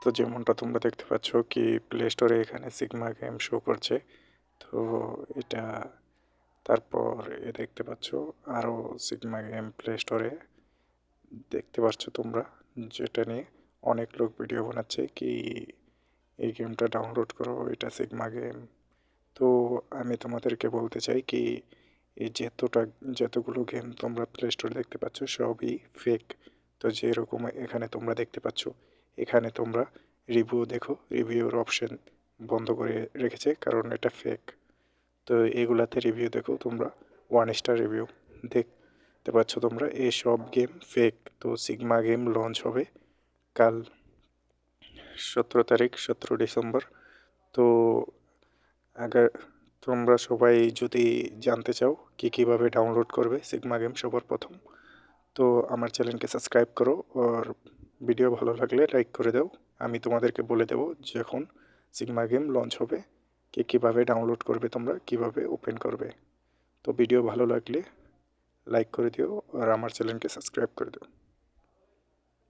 তো যেমনটা তোমরা দেখতে পাচ্ছ কি প্লে স্টোরে এখানে সিগমা গেম শো করছে। তো এটা তারপর দেখতে পাচ্ছ আরও সিগমা গেম প্লে স্টোরে দেখতে পাচ্ছ তোমরা, যেটা নিয়ে অনেক লোক ভিডিও বানাচ্ছে কি এই গেমটা ডাউনলোড করো, এটা সিগমা গেম। তো আমি তোমাদেরকে বলতে চাই কি এই যতগুলো গেম তোমরা প্লে স্টোরে দেখতে পাচ্ছ সবই ফেক। তো যেরকম এখানে তোমরা দেখতে পাচ্ছ, এখানে তোমরা রিভিউ দেখো, রিভিউর অপশন বন্ধ করে রেখেছে কারণ এটা ফেক। তো এগুলাতে রিভিউ দেখো তোমরা, 1 স্টার রিভিউ দেখতে পাচ্ছ তোমরা, এই সব গেম ফেক। তো সিগমা গেম লঞ্চ হবে কাল 17 তারিখ, 17 ডিসেম্বর। তো আগে তোমরা সবাই যদি জানতে চাও কীভাবে ডাউনলোড করবে সিগমা গেম সবার প্রথম, তো আমার চ্যানেলকে সাবস্ক্রাইব করো আর ভিডিও ভালো লাগলে লাইক করে দাও। আমি তোমাদেরকে বলে দেবো যখন সিগমা গেম লঞ্চ হবে কীভাবে ডাউনলোড করবে, তোমরা কীভাবে ওপেন করবে। তো ভিডিও ভালো লাগলে লাইক করে দিও আর আমার চ্যানেলকে সাবস্ক্রাইব করে দিও।